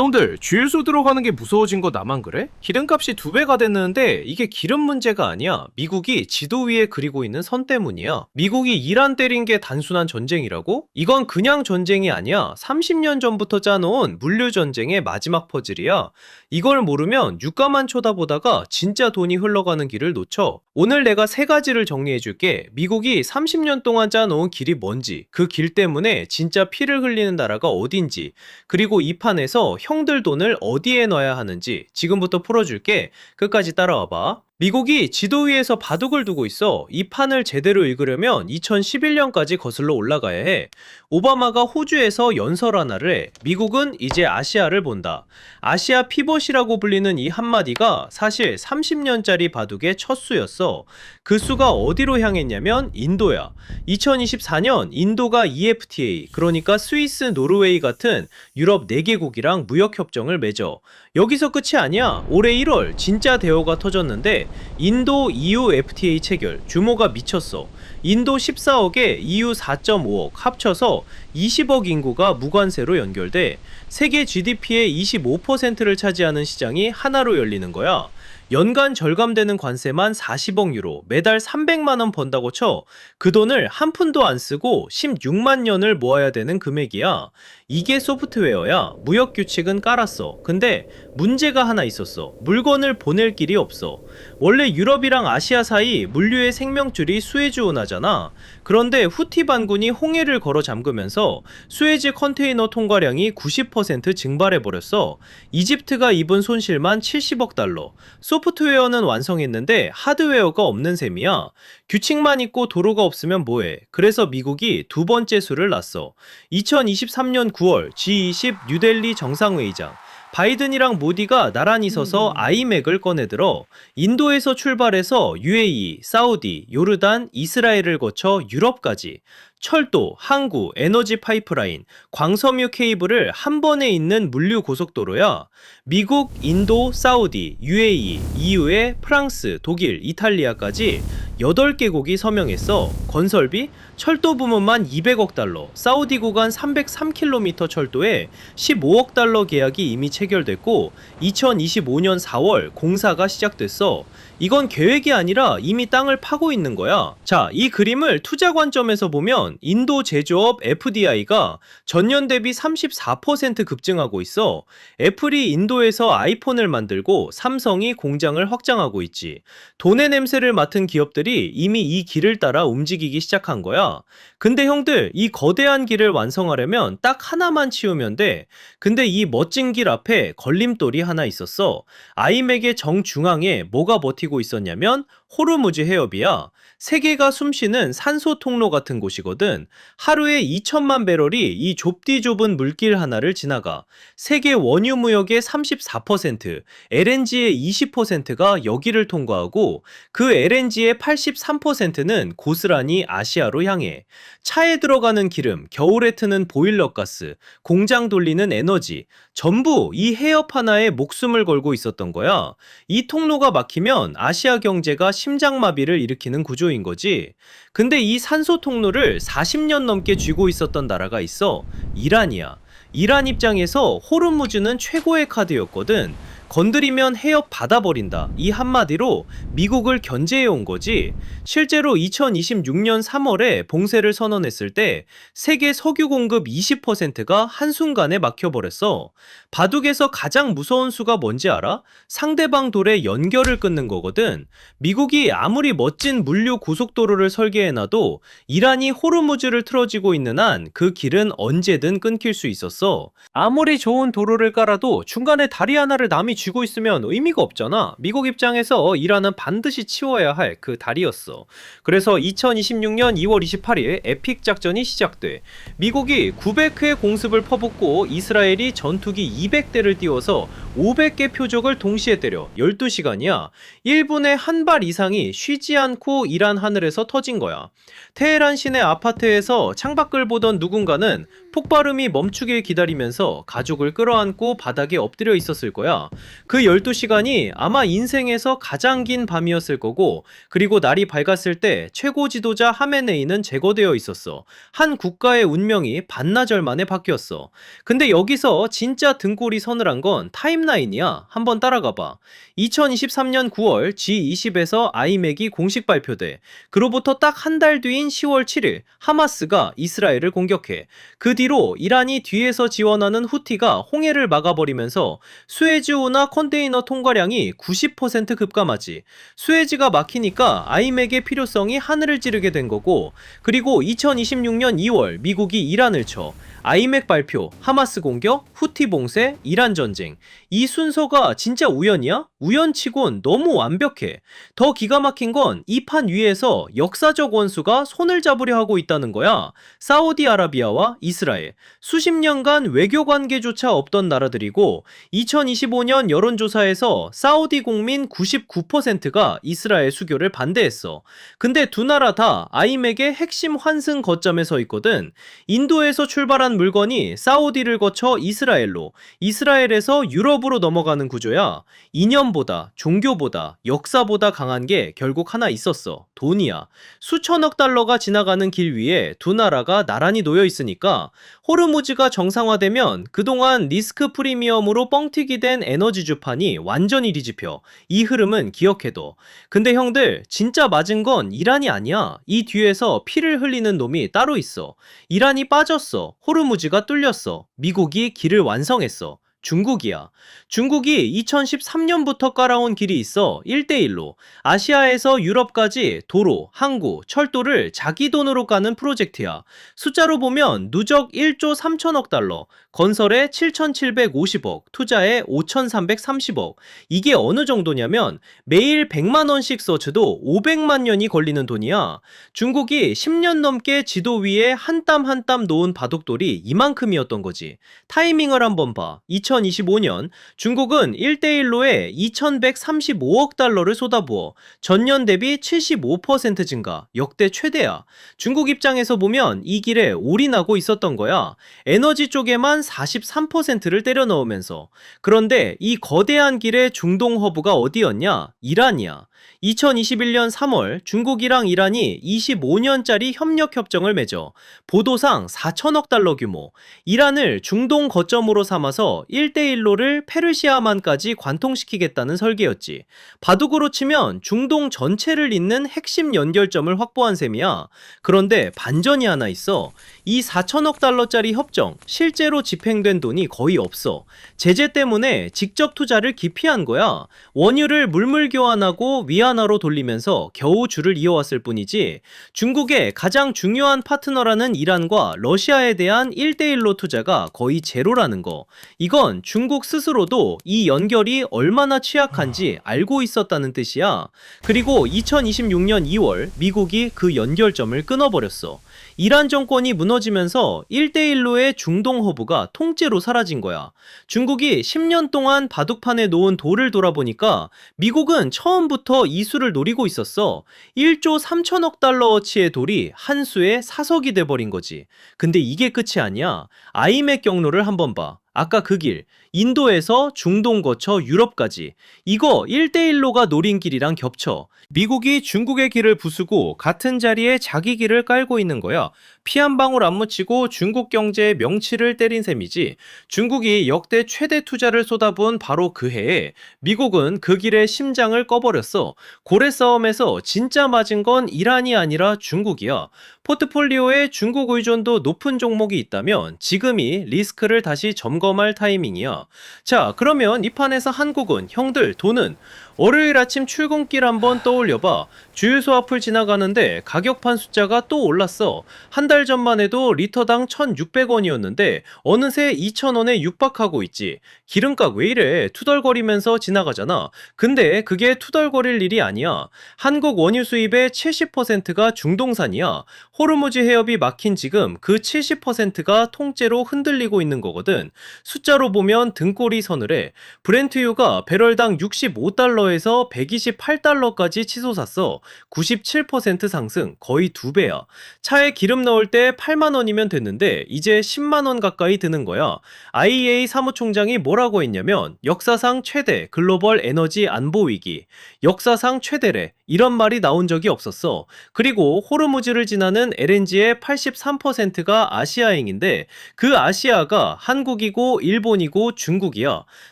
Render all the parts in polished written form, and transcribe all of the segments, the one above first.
형들, 주유소 들어가는 게 무서워진 거 나만 그래? 기름값이 2배가 됐는데 이게 기름 문제가 아니야. 미국이 지도 위에 그리고 있는 선 때문이야. 미국이 이란 때린 게 단순한 전쟁이라고? 이건 그냥 전쟁이 아니야. 30년 전부터 짜놓은 물류 전쟁의 마지막 퍼즐이야. 이걸 모르면 유가만 쳐다보다가 진짜 돈이 흘러가는 길을 놓쳐. 오늘 내가 3가지를 정리해줄게. 미국이 30년 동안 짜놓은 길이 뭔지, 그 길 때문에 진짜 피를 흘리는 나라가 어딘지, 그리고 이 판에서 형들 돈을 어디에 넣어야 하는지 지금부터 풀어줄게. 끝까지 따라와봐. 미국이 지도 위에서 바둑을 두고 있어. 이 판을 제대로 읽으려면 2011년까지 거슬러 올라가야 해. 오바마가 호주에서 연설 하나를 해. 미국은 이제 아시아를 본다. 아시아 피벗이라고 불리는 이 한마디가 사실 30년짜리 바둑의 첫 수였어. 그 수가 어디로 향했냐면 인도야. 2024년 인도가 EFTA, 그러니까 스위스, 노르웨이 같은 유럽 4개국이랑 무역협정을 맺어. 여기서 끝이 아니야. 올해 1월 진짜 대호가 터졌는데 인도 EU FTA 체결, 규모가 미쳤어. 인도 14억에 EU 4.5억 합쳐서 20억 인구가 무관세로 연결돼. 세계 GDP의 25%를 차지하는 시장이 하나로 열리는 거야. 연간 절감되는 관세만 40억 유로, 매달 300만원 번다고 쳐. 그 돈을 한 푼도 안 쓰고 16만 년을 모아야 되는 금액이야. 이게 소프트웨어야. 무역 규칙은 깔았어. 근데 문제가 하나 있었어. 물건을 보낼 길이 없어. 원래 유럽이랑 아시아 사이 물류의 생명줄이 수에즈 운하잖아. 그런데 후티 반군이 홍해를 걸어 잠그면서 수에즈 컨테이너 통과량이 90% 증발해버렸어. 이집트가 입은 손실만 70억 달러. 소프트웨어는 완성했는데 하드웨어가 없는 셈이야. 규칙만 있고 도로가 없으면 뭐해. 그래서 미국이 2번째 수를 놨어. 2023년 9월 G20 뉴델리 정상회의장. 바이든이랑 모디가 나란히 서서 아이맥을 꺼내들어. 인도에서 출발해서 UAE, 사우디, 요르단, 이스라엘을 거쳐 유럽까지 철도, 항구, 에너지 파이프라인, 광섬유 케이블을 한 번에 잇는 물류 고속도로야. 미국, 인도, 사우디, UAE, EU에 프랑스, 독일, 이탈리아까지 8개국이 서명했어. 건설비? 철도 부문만 200억 달러, 사우디 구간 303km 철도에 15억 달러 계약이 이미 체결됐고 2025년 4월 공사가 시작됐어. 이건 계획이 아니라 이미 땅을 파고 있는 거야. 자, 이 그림을 투자 관점에서 보면 인도 제조업 FDI가 전년 대비 34% 급증하고 있어. 애플이 인도에서 아이폰을 만들고 삼성이 공장을 확장하고 있지. 돈의 냄새를 맡은 기업들이 이미 이 길을 따라 움직이기 시작한 거야. 근데 형들, 이 거대한 길을 완성하려면 딱 하나만 치우면 돼. 근데 이 멋진 길 앞에 걸림돌이 하나 있었어. 아이맥의 정중앙에 뭐가 버티고 있었냐면 호르무즈 해협이야. 세계가 숨쉬는 산소 통로 같은 곳이거든. 하루에 2천만 배럴이 이 좁디 좁은 물길 하나를 지나가. 세계 원유 무역의 34%, LNG의 20%가 여기를 통과하고 그 LNG의 83%는 고스란히 아시아로 향해. 차에 들어가는 기름, 겨울에 트는 보일러 가스, 공장 돌리는 에너지, 전부 이 해협 하나에 목숨을 걸고 있었던 거야. 이 통로가 막히면 아시아 경제가 심장마비를 일으키는 구조인 거지. 근데 이 산소 통로를 40년 넘게 쥐고 있었던 나라가 있어. 이란이야. 이란 입장에서 호르무즈는 최고의 카드였거든. 건드리면 해협 받아버린다. 이 한마디로 미국을 견제해온 거지. 실제로 2026년 3월에 봉쇄를 선언했을 때 세계 석유 공급 20%가 한순간에 막혀버렸어. 바둑에서 가장 무서운 수가 뭔지 알아? 상대방 돌에 연결을 끊는 거거든. 미국이 아무리 멋진 물류 고속도로를 설계해놔도 이란이 호르무즈를 틀어지고 있는 한 그 길은 언제든 끊길 수 있었어. 아무리 좋은 도로를 깔아도 중간에 다리 하나를 남이 쥐고 있으면 의미가 없잖아. 미국 입장에서 이란은 반드시 치워야 할 그 다리였어. 그래서 2026년 2월 28일 에픽 작전이 시작돼. 미국이 900회 공습을 퍼붓고 이스라엘이 전투기 200대를 띄워서 500개 표적을 동시에 때려. 12시간이야. 1분에 한 발 이상이 쉬지 않고 이란 하늘에서 터진 거야. 테헤란 시내 아파트에서 창밖을 보던 누군가는 폭발음이 멈추길 기다리면서 가족을 끌어안고 바닥에 엎드려 있었을 거야. 그 12시간이 아마 인생에서 가장 긴 밤이었을 거고, 그리고 날이 밝았을 때 최고 지도자 하메네이는 제거되어 있었어. 한 국가의 운명이 반나절 만에 바뀌었어. 근데 여기서 진짜 등골이 서늘한 건 타임라인이야. 한번 따라가봐. 2023년 9월 G20에서 아이맥이 공식 발표돼. 그로부터 딱 한 달 뒤인 10월 7일 하마스가 이스라엘을 공격해. 그 뒤로 이란이 뒤에서 지원하는 후티가 홍해를 막아버리면서 수에즈호나 컨테이너 통과량이 90% 급감하지. 수에즈가 막히니까 아이맥의 필요성이 하늘을 찌르게 된 거고, 그리고 2026년 2월 미국이 이란을 쳐. 아이맥 발표, 하마스 공격, 후티 봉쇄, 이란 전쟁. 이 순서가 진짜 우연이야? 우연치곤 너무 완벽해. 더 기가 막힌 건 이 판 위에서 역사적 원수가 손을 잡으려 하고 있다는 거야. 사우디아라비아와 이스라엘. 수십 년간 외교 관계조차 없던 나라들이고, 2025년 여론조사에서 사우디 국민 99%가 이스라엘 수교를 반대했어. 근데 두 나라 다 아이맥의 핵심 환승 거점에 서 있거든. 인도에서 출발한 물건이 사우디를 거쳐 이스라엘로, 이스라엘에서 유럽으로 넘어가는 구조야. 이념보다, 종교보다, 역사보다 강한 게 결국 하나 있었어. 돈이야. 수천억 달러가 지나가는 길 위에 두 나라가 나란히 놓여 있으니까 호르무즈가 정상화되면 그동안 리스크 프리미엄으로 뻥튀기 된 에너지 주판이 완전히 뒤집혀. 이 흐름은 기억해둬. 근데 형들, 진짜 맞은 건 이란이 아니야. 이 뒤에서 피를 흘리는 놈이 따로 있어. 이란이 빠졌어. 호르무즈가 뚫렸어. 미국이 길을 완성했어. 중국이야. 중국이 2013년부터 깔아온 길이 있어. 1대1로 아시아에서 유럽까지 도로, 항구, 철도를 자기 돈으로 까는 프로젝트야. 숫자로 보면 누적 1조 3천억 달러, 건설에 7,750억, 투자에 5,330억. 이게 어느 정도냐면 매일 100만 원씩 써줘도 500만 년이 걸리는 돈이야. 중국이 10년 넘게 지도 위에 한 땀 한 땀 놓은 바둑돌이 이만큼이었던 거지. 타이밍을 한번 봐. 2025년 중국은 1대1로에 2,135억 달러를 쏟아부어 전년 대비 75% 증가, 역대 최대야. 중국 입장에서 보면 이 길에 올인하고 있었던 거야. 에너지 쪽에만 43%를 때려 넣으면서. 그런데 이 거대한 길의 중동 허브가 어디였냐? 이란이야. 2021년 3월 중국이랑 이란이 25년짜리 협력 협정을 맺어. 보도상 4천억 달러 규모. 이란을 중동 거점으로 삼아서 1대1로를 페르시아만까지 관통시키겠다는 설계였지. 바둑으로 치면 중동 전체를 잇는 핵심 연결점을 확보한 셈이야. 그런데 반전이 하나 있어. 이 4천억 달러짜리 협정, 실제로 집행된 돈이 거의 없어. 제재 때문에 직접 투자를 기피한 거야. 원유를 물물 교환하고 위안화로 돌리면서 겨우 줄을 이어왔을 뿐이지, 중국의 가장 중요한 파트너라는 이란과 러시아에 대한 1대1로 투자가 거의 제로라는 거. 이건 중국 스스로도 이 연결이 얼마나 취약한지 알고 있었다는 뜻이야. 그리고 2026년 2월 미국이 그 연결점을 끊어버렸어. 이란 정권이 무너지면서 1대1로의 중동 허브가 통째로 사라진 거야. 중국이 10년 동안 바둑판에 놓은 돌을 돌아보니까 미국은 처음부터 이 수를 노리고 있었어. 1조 3천억 달러어치의 돌이 한 수의 사석이 돼버린 거지. 근데 이게 끝이 아니야. 아이맥 경로를 한번 봐. 아까 그 길, 인도에서 중동 거쳐 유럽까지. 이거 1대1로가 노린 길이랑 겹쳐. 미국이 중국의 길을 부수고 같은 자리에 자기 길을 깔고 있는 거야. 피 한 방울 안 묻히고 중국 경제의 명치를 때린 셈이지. 중국이 역대 최대 투자를 쏟아부은 바로 그 해에 미국은 그 길에 심장을 꺼버렸어. 고래 싸움에서 진짜 맞은 건 이란이 아니라 중국이야. 포트폴리오에 중국 의존도 높은 종목이 있다면 지금이 리스크를 다시 점검할 타이밍이야. 자, 그러면 이 판에서 한국은, 형들 돈은 월요일 아침 출근길 한번 떠올려봐. 주유소 앞을 지나가는데 가격판 숫자가 또 올랐어. 한 달 전만 해도 리터당 1,600원이었는데 어느새 2,000원에 육박하고 있지. 기름값 왜 이래? 투덜거리면서 지나가잖아. 근데 그게 투덜거릴 일이 아니야. 한국 원유 수입의 70%가 중동산이야. 호르무즈 해협이 막힌 지금 그 70%가 통째로 흔들리고 있는 거거든. 숫자로 보면 등골이 서늘해. 브렌트유가 배럴당 65달러에 128달러에서 128달러까지 치솟았어. 97% 상승, 거의 2배야. 차에 기름 넣을 때 8만 원이면 됐는데 이제 10만 원 가까이 드는 거야. IEA 사무총장이 뭐라고 했냐면 역사상 최대 글로벌 에너지 안보 위기, 역사상 최대래. 이런 말이 나온 적이 없었어. 그리고 호르무즈를 지나는 LNG의 83%가 아시아행인데 그 아시아가 한국이고 일본이고 중국이야.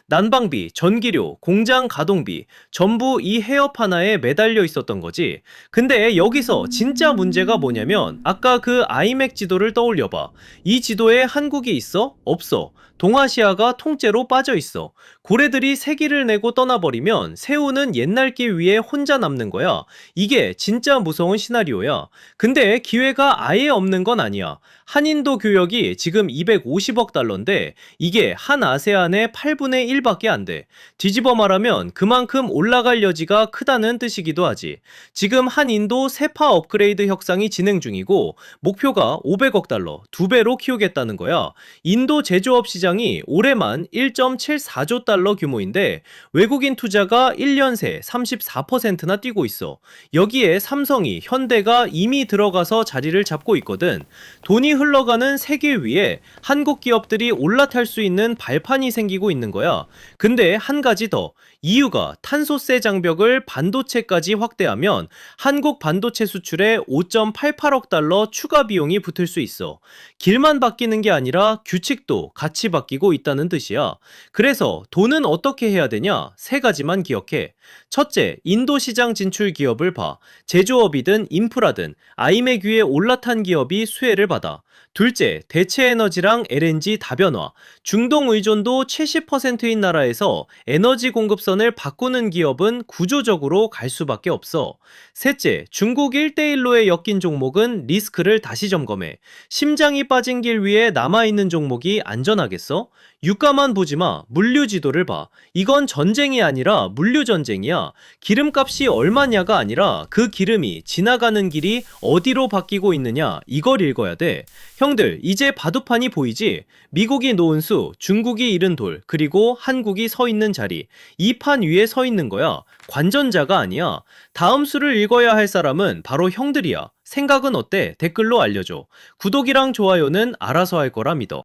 난방비, 전기료, 공장 가동비 전부 이 해협 하나에 매달려 있었던 거지. 근데 여기서 진짜 문제가 뭐냐면 아까 그 아이맥 지도를 떠올려봐. 이 지도에 한국이 있어? 없어. 동아시아가 통째로 빠져 있어. 고래들이 세기를 내고 떠나버리면 새우는 옛날 길 위에 혼자 남는 거야. 이게 진짜 무서운 시나리오야. 근데 기회가 아예 없는 건 아니야. 한인도 교역이 지금 250억 달러인데 이게 한 아세안의 8분의 1밖에 안 돼. 뒤집어 말하면 그만큼 올라갈 여지가 크다는 뜻이기도 하지. 지금 한인도 세파 업그레이드 협상이 진행 중이고 목표가 500억 달러, 2배로 키우겠다는 거야. 인도 제조업 시장이 올해만 1.74조 달러 규모인데 외국인 투자가 1년 새 34%나 뛰고 있어. 여기에 삼성이, 현대가 이미 들어가서 자리를 잡고 있거든. 돈이 흘러가는 세계 위에 한국 기업들이 올라탈 수 있는 발판이 생기고 있는 거야. 근데 한 가지 더. EU가 탄소세 장벽을 반도체까지 확대하면 한국 반도체 수출에 5.88억 달러 추가 비용이 붙을 수 있어. 길만 바뀌는 게 아니라 규칙도 같이 바뀌고 있다는 뜻이야. 그래서 돈은 어떻게 해야 되냐? 세 가지만 기억해. 첫째, 인도 시장 진출 기업을 봐. 제조업이든 인프라든 아이맥 위에 올라탄 기업이 수혜를 받아. 둘째, 대체 에너지랑 LNG 다변화. 중동 의존도 70%인 나라에서 에너지 공급선을 바꾸는 기업은 구조적으로 갈 수밖에 없어. 셋째, 중국 1대1로에 엮인 종목은 리스크를 다시 점검해. 심장이 빠진 길 위에 남아있는 종목이 안전하겠어? 유가만 보지 마. 물류 지도를 봐. 이건 전쟁이 아니라 물류 전쟁이야. 기름값이 얼마냐가 아니라 그 기름이 지나가는 길이 어디로 바뀌고 있느냐, 이걸 읽어야 돼. 형들, 이제 바둑판이 보이지? 미국이 놓은 수, 중국이 잃은 돌, 그리고 한국이 서 있는 자리. 이 판 위에 서 있는 거야. 관전자가 아니야. 다음 수를 읽어야 할 사람은 바로 형들이야. 생각은 어때? 댓글로 알려줘. 구독이랑 좋아요는 알아서 할 거라 믿어.